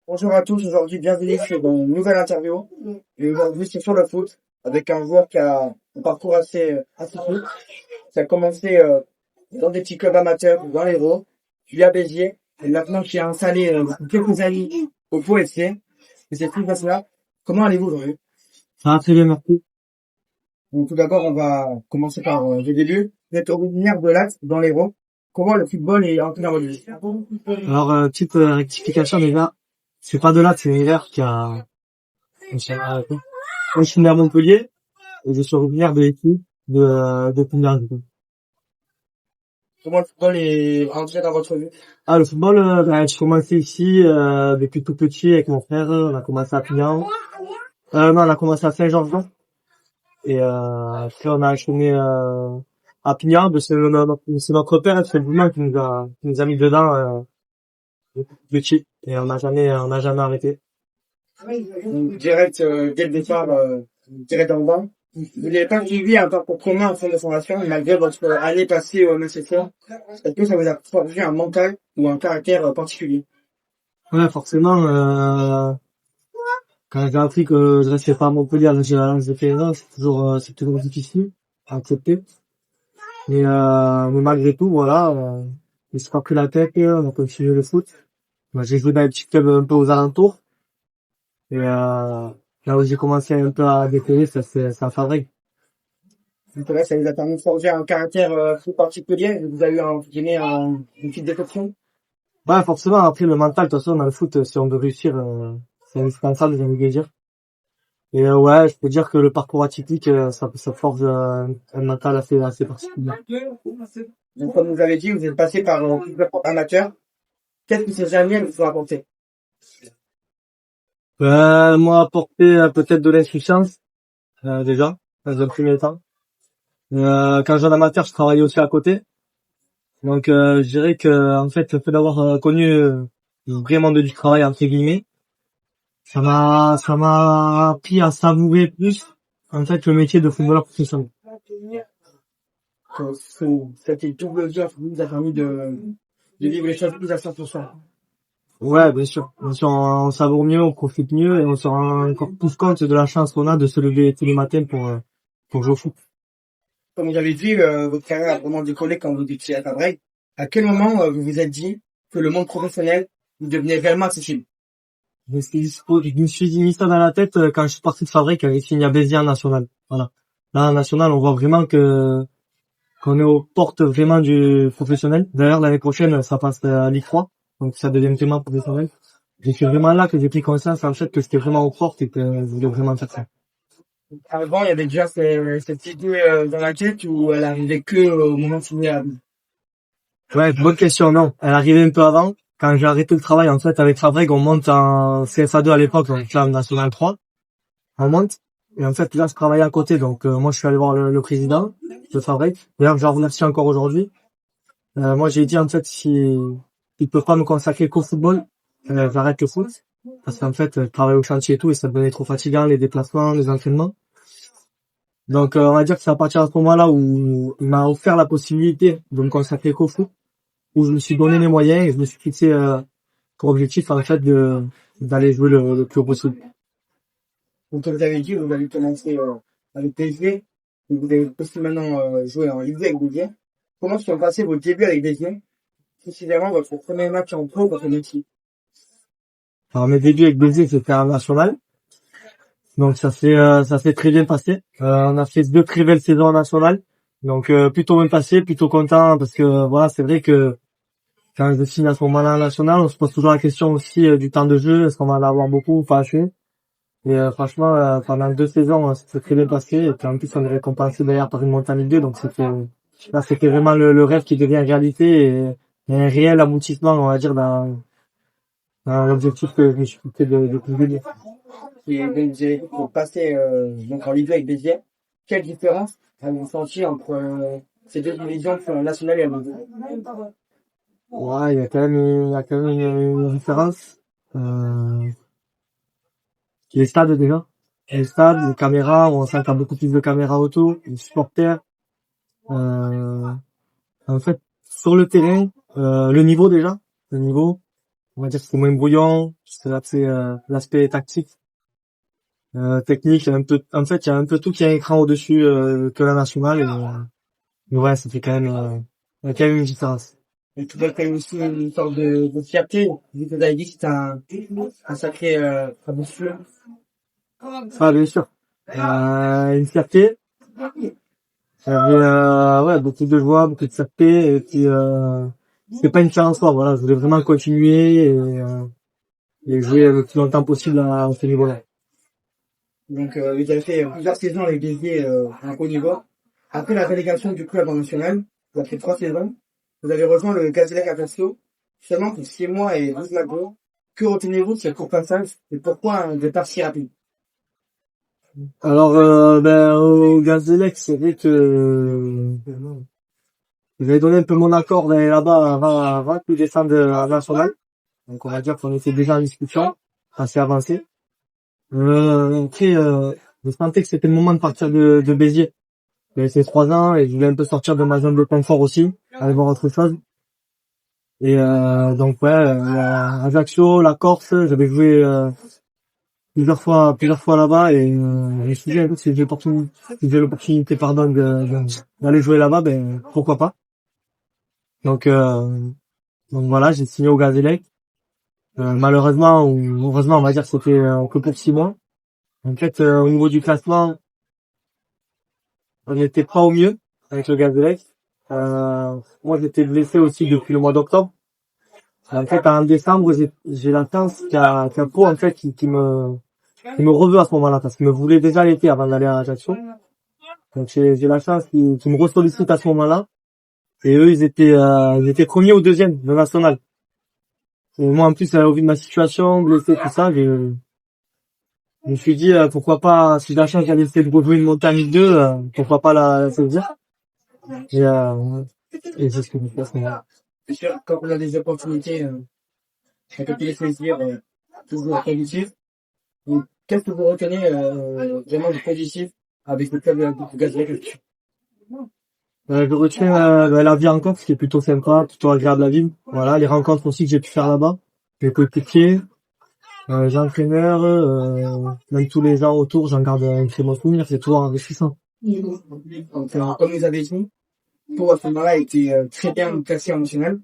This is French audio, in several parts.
Bonjour à tous, aujourd'hui bienvenue sur une nouvelle interview. Et aujourd'hui c'est sur le foot, avec un joueur qui a un parcours assez cool. Ça a commencé dans des petits clubs amateurs dans l'Hérault, puis à Béziers, et maintenant qui est installé depuis quelques années au Pau FC. Et c'est tout là. Comment allez-vous aujourd'hui? Ça va très bien, merci. Donc tout d'abord on va commencer par le début. Vous êtes originaire de Latte, dans l'Hérault. Comment le football est entré dans votre vie? Alors, petite rectification déjà, c'est pas de là, c'est Hiver qui a... Moi, je suis né à Montpellier et je suis originaire de l'équipe de Pinard, du coup. Comment le football est entré dans votre vie? Ah, le football, j'ai commencé ici depuis tout petit avec mon frère. On a commencé à Pignan. Non, on a commencé à Saint-Georges. Et après, on a enchaîné à Pignan. C'est notre père, c'est lui-même qui nous a mis dedans depuis tout petit. Et on n'a jamais arrêté. Direct, dès le départ, direct dans le banc. Vous n'avez pas suivi un parcours commun en centre de formation, malgré votre année passée au MSFA. Est-ce que ça vous a forgé un mental ou un caractère particulier? Ouais, forcément, quand j'ai appris que je restais pas à Montpellier avec la langue de PNA, c'est toujours difficile à accepter. Mais malgré tout, voilà, je suis pas pris la tête, on a continué le foot. Moi, j'ai joué dans des petits clubs un peu aux alentours. Et là où j'ai commencé un peu à décoller, c'est à Fabrègues. Donc là, ça vous a permis de forger un caractère tout particulier. Vous avez eu une petite déception. Ouais, forcément, après le mental, de toute façon, dans le foot, si on veut réussir, c'est indispensable, j'ai envie de dire. Et ouais, je peux dire que le parcours atypique, ça forge un mental assez particulier. Donc comme vous avez dit, vous êtes passé par un club amateur. Qu'est-ce que ces jamais vous ont apporté? Moi, apporter peut-être de l'insouciance, déjà, dans un premier temps. Quand j'étais en amateur, je travaillais aussi à côté. Donc, je dirais que, en fait, le fait d'avoir connu le vrai monde du travail, entre guillemets, ça m'a appris à savourer plus, en fait, le métier de footballeur professionnel. Cette double vie vous a permis de vivre les choses plus à 100%. Ouais, bien sûr. Bien sûr, on savoure mieux, on profite mieux et on se rend encore plus compte de la chance qu'on a de se lever tous les matins pour jouer au foot. Comme vous avez dit, votre carrière a vraiment décollé quand vous étiez à Fabrègues. À quel moment vous vous êtes dit que le monde professionnel vous devenait réellement accessible? Je me suis mis ça dans la tête quand je suis parti de Fabrique, quand j'ai signé à Béziers en national. Voilà. Là, en national, on voit vraiment qu'on est aux portes vraiment du professionnel. D'ailleurs, l'année prochaine, ça passe à Ligue 3. Donc, ça devient vraiment professionnel. Et c'est vraiment là que j'ai pris conscience, en fait, que c'était vraiment aux portes et que je voulais vraiment faire ça. Avant, il y avait déjà cette idée dans la tête où elle arrivait que au moment de signer à... Ouais, bonne question, non. Elle arrivait un peu avant. Quand j'ai arrêté le travail, en fait, avec Fabrique, on monte en CFA2 à l'époque, donc là, en National 3. On monte. Et en fait, là, je travaillais à côté. Donc, moi, je suis allé voir le président de Fabrique. D'ailleurs, je le remercie encore aujourd'hui. Moi, j'ai dit, en fait, si il peut pas me consacrer qu'au football, j'arrête le foot. Parce qu'en fait, je travaille au chantier et tout, et ça devenait trop fatigant, les déplacements, les entraînements. Donc, on va dire que c'est à partir de ce moment-là où il m'a offert la possibilité de me consacrer qu'au foot, où je me suis donné les moyens et je me suis fixé pour objectif, en fait, d'aller jouer le plus haut possible. Donc, comme vous avez dit, vous avez commencé avec PSG. Vous avez aussi maintenant joué en Ligue 2 avec Béziers. Comment se sont passés vos débuts avec Béziers? Précisément, votre premier match en pro, votre métier. Alors, mes débuts avec Béziers, c'était en national. Donc, ça s'est très bien passé. On a fait 2 très belles saisons en national. Donc, plutôt bien passé, plutôt content, parce que, voilà, c'est vrai que quand je signe à ce moment-là en national, on se pose toujours la question aussi du temps de jeu. Est-ce qu'on va en avoir beaucoup ou pas assez? Et franchement, pendant 2 saisons, ça s'est très bien passé. Et puis, en plus, on est récompensé d'ailleurs par une montée en Ligue 2. Donc, c'était vraiment le rêve qui devient réalité et un réel aboutissement, on va dire, dans l'objectif que je me suis fixé de publier. Et vous passez donc en Ligue 2 avec Béziers. Quelle différence avez-vous senti entre ces deux divisions, nationale et Ligue 2? Ouais, il y a quand même une différence. Euh, les stades déjà. Les stades, les caméras, on sent qu'il y a beaucoup plus de caméras autour, les supporters. Euh, en fait, sur le terrain, le niveau déjà, le niveau. on va dire que c'était moins brouillon, c'est l'aspect tactique, technique, il y a un peu, en fait, il y a un peu tout qui a un écran au-dessus, que la nationale, mais ouais, ça fait il y a quand même une différence. Et tu dois quand même aussi une sorte de fierté, vu que t'avais dit que c'était un sacré, ambitieux. Ah, bien sûr. Une fierté. J'avais, ouais, beaucoup de joie, beaucoup de fierté, et puis, c'est pas une fin en soi, voilà, je voulais vraiment continuer et jouer le plus longtemps possible à ce niveau-là. Donc, vous avez fait plusieurs saisons avec Béziers, à un haut niveau. Après la relégation du club en national, vous avez fait 3 saisons. Vous avez rejoint le Gazélec Ajaccio, seulement pour 6 mois et 12 matchs. Que retenez-vous de ce court passage et pourquoi un départ si rapide? Alors, au Gazélec, c'est vrai que j'avais donné un peu mon accord d'aller là-bas avant qu'ils descendent à national. Donc, on va dire qu'on était déjà en discussion, assez avancé. Après, je sentais que c'était le moment de partir de Béziers. J'avais fait 3 ans et je voulais un peu sortir de ma zone de confort aussi, aller voir autre chose. Et donc ouais, Ajaccio, la Corse, j'avais joué plusieurs fois là-bas et je me suis dit si j'ai l'opportunité d'aller jouer là-bas, ben pourquoi pas. Donc voilà, j'ai signé au Gazélec. Malheureusement ou heureusement, on va dire que c'était que pour 6 mois. En fait, au niveau du classement, on n'était pas au mieux avec le Gazélec. Moi, j'étais blessé aussi depuis le mois d'octobre. En fait, en décembre, j'ai la chance qu'il y a Pau, en fait, qui me reveut à ce moment-là, parce qu'il me voulait déjà l'été avant d'aller à Ajaccio. Donc, j'ai la chance qu'ils me ressollicitent à ce moment-là. Et eux, ils étaient premiers ou deuxième de national. Et moi, en plus, au vu de ma situation, blessé, tout ça, je me suis dit, pourquoi pas, si j'ai la chance d'aller essayer de rejouer une montée en Ligue 2, pourquoi pas la saisir. Et, et c'est ce que je fais à ce moment-là. C'est sûr, quand on a des opportunités, on peut les saisir, toujours positif. Donc, qu'est-ce que vous retenez, vraiment de positif avec le club du Gazélec? Je retiens la vie en Corse qui est plutôt sympa, plutôt agréable à vivre. Voilà, les rencontres aussi que j'ai pu faire là-bas, les coéquipiers, les entraîneurs, même tous les gens autour, j'en garde un très bon souvenir, c'est toujours enrichissant. Donc, comme vous avez dit, pour à ce moment-là a été très bien classé en national.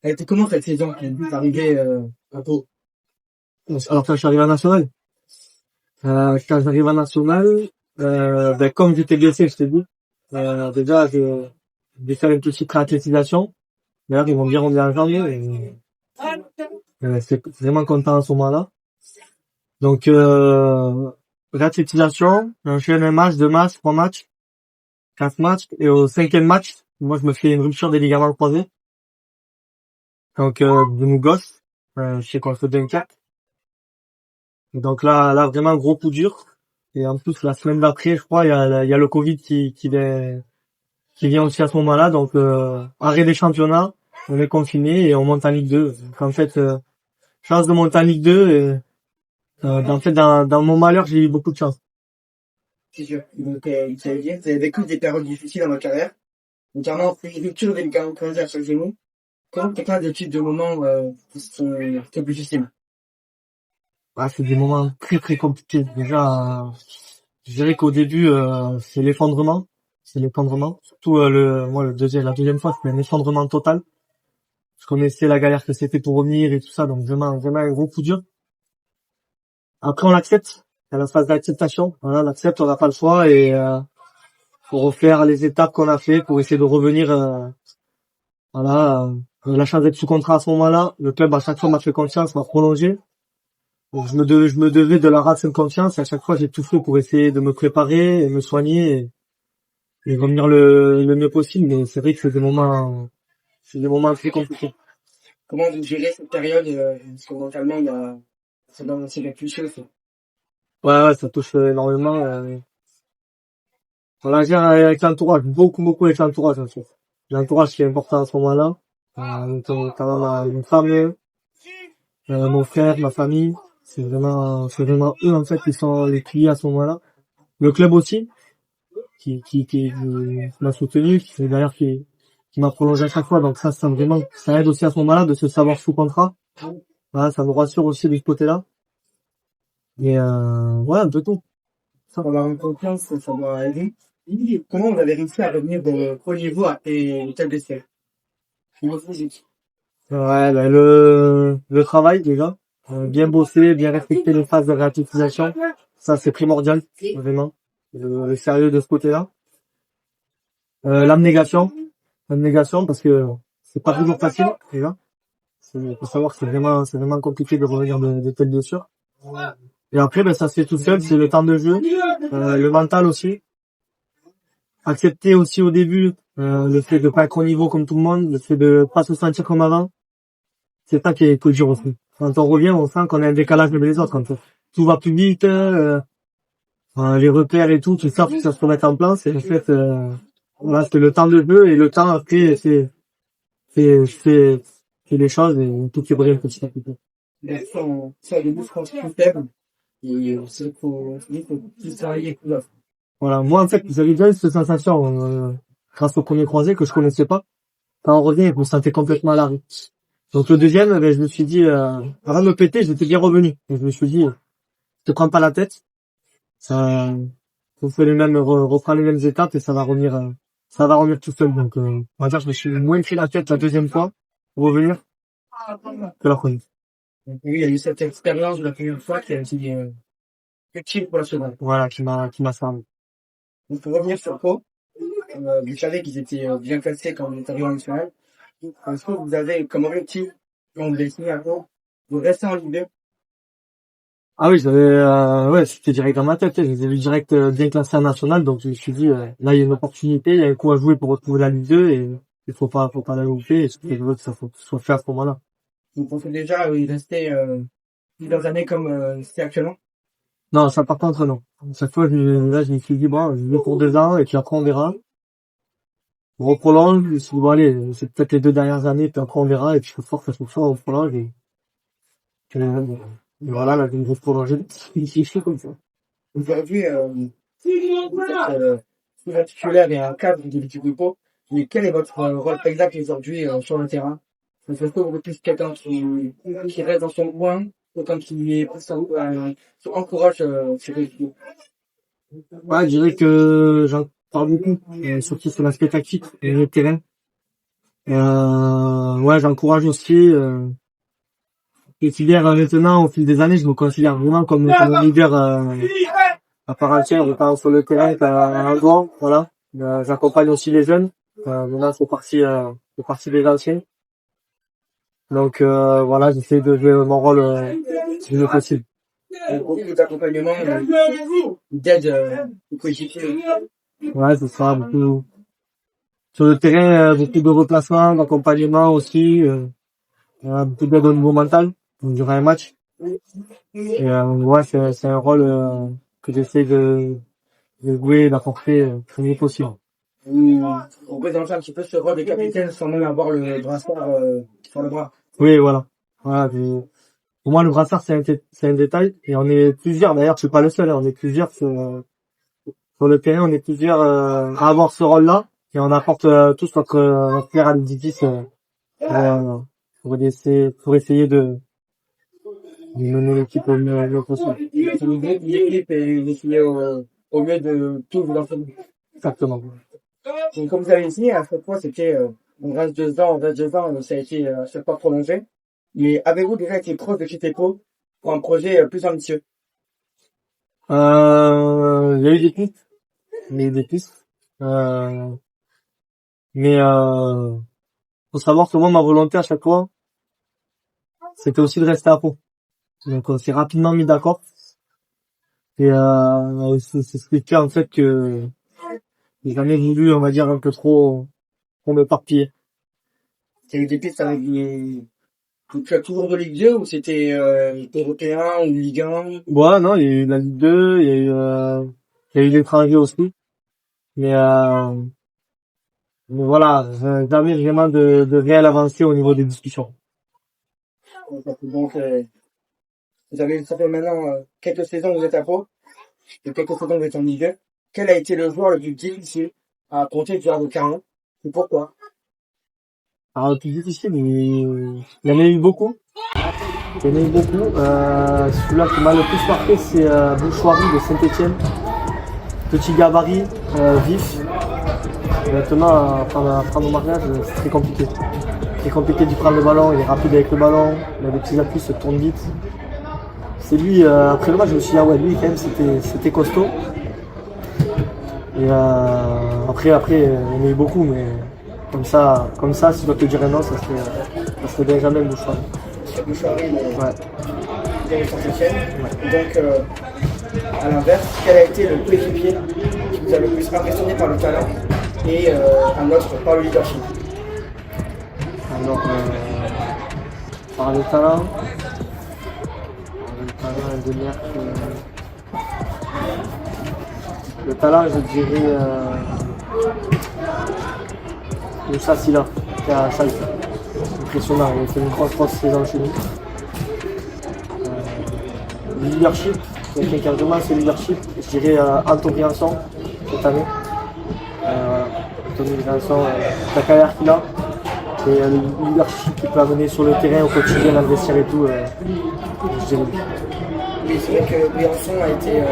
Elle était comment cette saison quand vous êtes arrivé à Pau? Alors quand je suis arrivé à National, quand j'arrive à National, comme j'étais blessé, je t'ai dit, déjà j'ai fait une petite réathlétisation. D'ailleurs, ils m'ont bien remis en janvier et c'est vraiment content à ce moment-là. Donc, réathlétisation, j'enchaîne un match, 2 matchs, 3 matchs, 4 matchs, et au 5e match, moi je me fais une rupture des ligaments croisés. Donc, genou gauche, chez contre Dunkerque. Et donc là vraiment gros coup dur. Et en plus, la semaine d'après, je crois, il y a le Covid qui vient aussi à ce moment-là. Donc, arrêt des championnats, on est confiné et on monte en Ligue 2. Donc, en fait, chance de monter en Ligue 2 et, en fait, dans mon malheur, j'ai eu beaucoup de chance. C'est sûr. Donc, ça veut dire que vous avez vécu des périodes difficiles dans votre carrière, notamment une rupture des ligaments croisés à chaque genou. Comment quelqu'un des types de moments qui sont très difficiles? Ah, c'est des moments très très compliqués. Déjà, je dirais qu'au début, c'est l'effondrement. C'est l'effondrement. Surtout la deuxième fois, c'était un effondrement total. Je connaissais la galère que c'était pour revenir et tout ça, donc vraiment un gros coup dur. Après, on l'accepte. Il y a la phase d'acceptation. Voilà, on accepte, on n'a pas le choix et faut refaire les étapes qu'on a fait pour essayer de revenir. Voilà, la chance d'être sous contrat à ce moment-là. Le club à chaque fois m'a fait confiance, m'a prolongé. Donc je me devais de leur rendre confiance. Et à chaque fois, j'ai tout fait pour essayer de me préparer et me soigner et revenir le mieux possible. Mais c'est vrai que c'est des moments très compliqués. Comment vous gérez cette période, parce que mentalement, ça doit aussi quelque chose. Ouais, ça touche énormément. On la gère avec l'entourage, beaucoup avec l'entourage en fait. L'entourage qui est important à ce moment-là. Notamment ma femme, mon frère, ma famille. C'est vraiment eux en fait qui sont les piliers à ce moment-là. Le club aussi, qui m'a soutenu, qui m'a prolongé à chaque fois. Donc ça vraiment, ça aide aussi à ce moment-là de se savoir sous contrat. Voilà, ça me rassure aussi de ce côté-là. Et ouais, un peu tout. Ça va en confiance, ça va aider. Comment vous avez réussi à revenir de haut niveau après une telle blessure? Niveau physique. Ouais, ben le travail déjà. Bien bosser, bien respecter les phases de réactivation. Ça, c'est primordial, vraiment. Le sérieux de ce côté-là. L'abnégation. L'abnégation, parce que c'est pas toujours facile, déjà. Faut savoir que c'est vraiment compliqué de revenir de telles blessures. Et après, ben, ça se fait tout seul, c'est le temps de jeu, le mental aussi. Accepter aussi au début, le fait de pas être au niveau comme tout le monde, le fait de pas se sentir comme avant. C'est ça qui est dur aussi. Quand on revient, on sent qu'on a un décalage avec les autres. Quand tout va plus vite, les repères et tout ça, faut que ça se remette en place. Et en fait, voilà, c'est le temps de jeu et le temps après, c'est les choses et tout qui revient petit à petit. Les sont, ça, au début, je pense, plus faible. Et il faut plus travailler que l'autre. Voilà. Moi, en fait, j'avais déjà eu cette sensation, grâce au premier croisé que je connaissais pas. Quand on revient, je me sentais complètement à l'arrêt. Donc le deuxième, ben, je me suis dit, avant de me péter, j'étais bien revenu. Et je me suis dit, te prends pas la tête. Ça, on fait les mêmes, reprend les mêmes étapes et ça va revenir tout seul. Donc, on va dire, je me suis moins pris la tête la deuxième fois pour revenir que la première. Donc, oui, il y a eu cette expérience de la première fois qui a été utile pour la seconde. Voilà, qui m'a servi. Donc, pour revenir sur Pau, vous savez qu'ils étaient bien classés quand vous êtes arrivé en national. Est-ce que vous avez comme objectif, quand vous avez signé à Pau, de rester en Ligue 2? Ah oui, ouais, c'était direct dans ma tête. Je les ai vus direct bien classés en national, donc je me suis dit, là, il y a une opportunité, il y a un coup à jouer pour retrouver la Ligue 2 et il faut pas la louper et je veux que ça soit fait à ce moment-là. Vous pensez déjà y rester plusieurs années comme c'est actuellement? Non, ça par contre, non. Chaque fois, là, je me suis dit, bon, je vais pour 2 ans et puis après, on verra. On reprolonge, je me suis dit, bon, allez, c'est peut-être les 2 dernières années, puis après, on verra et puis je force à ce soir, on prolonge et voilà, là, j'ai une grosse prolongée. C'est chaud comme ça. Aujourd'hui, vous êtes souvent titulaire et un cadre de l'équipe de Pau. Mais quel est votre rôle exact aujourd'hui sur le terrain? Est-ce que vous êtes plus quelqu'un qui reste dans son coin, quelqu'un qui est plus qui encourage ses équipes? Ouais, je dirais que j'en parle beaucoup, surtout sur l'aspect tactique et le terrain. Ouais, j'encourage aussi, je considère maintenant, au fil des années, je me considère vraiment comme un leader à part entière, autant sur le terrain qu'à dehors, voilà. J'accompagne aussi les jeunes. Maintenant, c'est parti des anciens. Donc voilà, j'essaie de jouer mon rôle le mieux possible. Beaucoup d'accompagnement, d'aide aux coéquipiers. Ouais, ce sera beaucoup sur le terrain, beaucoup de replacements, d'accompagnement aussi, beaucoup d'aide au niveau mental durant un match. Et ouais, c'est un rôle que j'essaie de jouer, d'apporter le mieux possible. On représente un petit peu ce rôle de capitaine sans même avoir le brassard sur le bras. Oui, voilà. Voilà, pour moi, le brassard, c'est un détail. Et on est plusieurs, d'ailleurs, je suis pas le seul, hein, on est plusieurs sur le terrain, on est plusieurs à avoir ce rôle-là. Et on apporte tous notre pierre à l'édifice pour essayer de mener l'équipe au mieux possible. C'est l'équipe et vous essayez au mieux de tout vous l'enseigner. Exactement. Donc, comme vous avez dit, à chaque fois, c'était, on reste 2 ans, ça a été à chaque fois prolongé. Mais avez-vous déjà été proche de quitter Pau pour un projet plus ambitieux? Il y a eu des pistes, mais faut savoir que moi, ma volonté à chaque fois, c'était aussi de rester à Pau. Donc on s'est rapidement mis d'accord. Et c'est ce qui fait en fait que j'ai jamais voulu, on va dire, un peu trop m'éparpiller. Il y a eu des pistes avec tu as toujours de Ligue 2 ou c'était européen ou Ligue 1? Ouais, non, il y a eu la Ligue 2, il y a eu l'étranger aussi. Mais voilà, jamais vraiment de réelle avancée au niveau des discussions. Donc, ça fait maintenant quelques saisons que vous êtes à Pau, et quelques saisons que vous êtes en Ligue 2. Quel a été le joueur le plus difficile à compter durant vos carrières et pourquoi? Alors, le plus difficile, il y en a eu beaucoup. Il y en a eu beaucoup. Celui-là qui m'a le plus marqué, c'est Bouchoirie de Saint-Etienne. Petit gabarit, vif. Et maintenant, à prendre au mariage, c'est très compliqué. Très compliqué d'y prendre le ballon, il est rapide avec le ballon, il a des petits appuis, se tourne vite. C'est lui, après le match, je me suis dit, ah ouais, lui, quand même, c'était costaud. Et après, il y en a eu beaucoup, mais comme ça, si je dois te dire un nom, ça serait Benjamin Bouchoirie. Bouchoirie, Ouais. de Saint-Etienne. Donc, à l'inverse, quel a été le coéquipier qui vous a le plus impressionné par le talent et un autre par le leadership? Alors, par le talent, le talent, je dirais Moussa Sylla, qui est à Schalke. Impressionnant, il a fait une grosse saison chez nous. Le leadership, quelqu'un qui a vraiment ce leadership, je dirais Anto Briançon cette année. Anthony Briançon, la carrière qu'il a. Et le leadership qu'il peut amener sur le terrain au quotidien, dans le vestiaire et tout, je dirais lui. Oui, c'est vrai que Briançon a été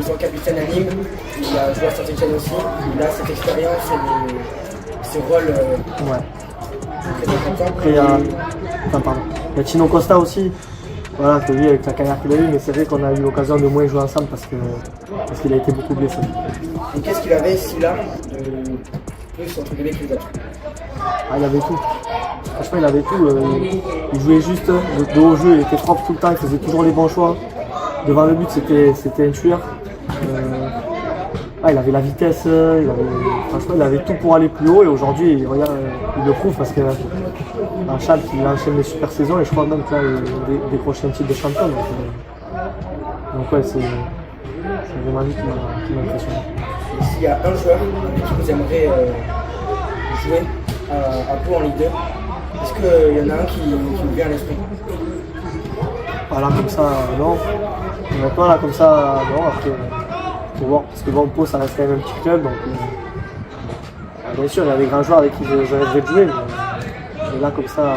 son capitaine à Nîmes, il a joué à Saint-Etienne aussi, il a cette expérience et ce rôle Ouais. très important. Après, il y a Tino Costa aussi, voilà, que lui avec la carrière qu'il a eue, mais c'est vrai qu'on a eu l'occasion de moins jouer ensemble parce qu'il a été beaucoup blessé. Et qu'est-ce qu'il avait Sylla de plus entre guillemets que les autres? Ah, il avait tout. Franchement, il avait tout. Il jouait juste de haut jeu, il était propre tout le temps, il faisait toujours les bons choix. Devant le but, c'était un tueur. Il avait la vitesse, franchement, il avait tout pour aller plus haut. Et aujourd'hui, regarde, il le prouve parce qu'à Schalke, il enchaîne des super saisons et je crois même que là, il décroche un titre de champion. Donc ouais, c'est vraiment lui qui m'a impressionné. Et s'il y a un joueur avec qui vous aimeriez jouer à Pau en Ligue 2, est-ce qu'il y en a un qui vous vient à l'esprit? Voilà, comme ça, non. Honnêtement, là, comme ça, non. Après, faut voir, parce que bon, Pau, ça reste quand même un petit club. Donc, bien sûr, il y a des grands joueurs avec qui je rêverais de jouer, mais là, comme ça,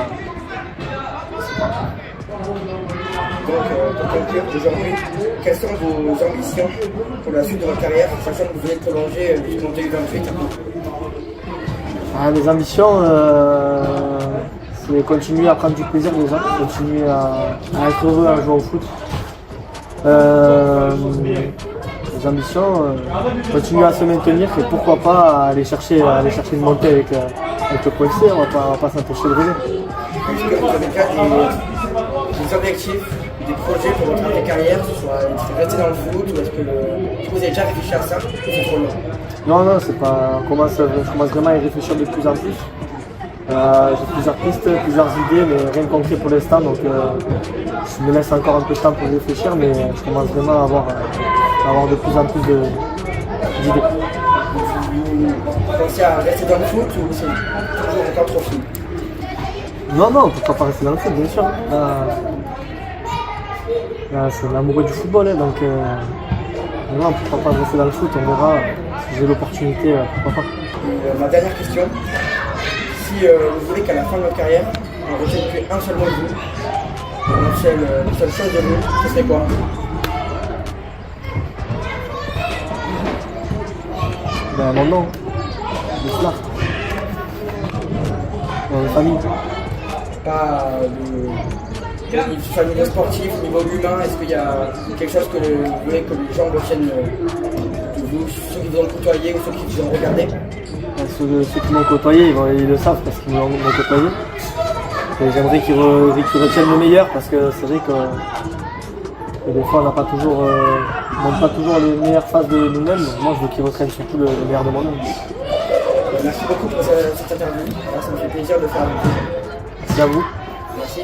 c'est pas. Donc, pour conclure aujourd'hui, quelles sont vos ambitions pour la suite de votre carrière, sachant que vous venez de prolonger jusqu'en 2028? Mes ambitions, c'est continuer à prendre du plaisir déjà, continuer à être heureux en jouant au foot. Les ambitions, continuer à se maintenir et pourquoi pas aller chercher une montée avec le Pôle C, on va pas s'empêcher de rêver. Est-ce que vous avez déjà des objectifs, des projets pour votre carrière, soit rester dans le foot, ou est-ce que vous avez déjà réfléchi à ça, ou c'est trop long? Non, c'est pas. Je commence vraiment à y réfléchir de plus en plus. J'ai plusieurs pistes, plusieurs idées, mais rien de concret pour l'instant, donc je me laisse encore un peu de temps pour réfléchir, mais je commence vraiment à avoir de plus en plus d'idées. Vous pensez à rester dans le foot ou c'est toujours encore trop fou? Non, pourquoi pas rester dans le foot, bien sûr. C'est l'amoureux du football, hein, donc non, pourquoi pas rester dans le foot, on verra. Si j'ai l'opportunité, pourquoi pas. Ma dernière question, si vous voulez qu'à la fin de votre carrière, on retienne qu'un seul mot de vous, une seule chose de vous, ce serait quoi? Mon nom, le Slart. Dans famille. Pas de niveau sportif, niveau humain, est-ce qu'il y a quelque chose que vous voulez que les gens retiennent de vous, ceux qui vous ont côtoyé ou ceux qui vous ont regardé? Ceux qui m'ont côtoyé, ils le savent parce qu'ils m'ont côtoyé. Et j'aimerais qu'ils retiennent le meilleur parce que c'est vrai que des fois on n'a pas toujours, montre pas toujours les meilleures phases de nous-mêmes. Moi je veux qu'ils retiennent surtout le meilleur de moi-même. Merci beaucoup pour cette interview, ça me fait plaisir de faire avec vous. Merci à vous. Merci.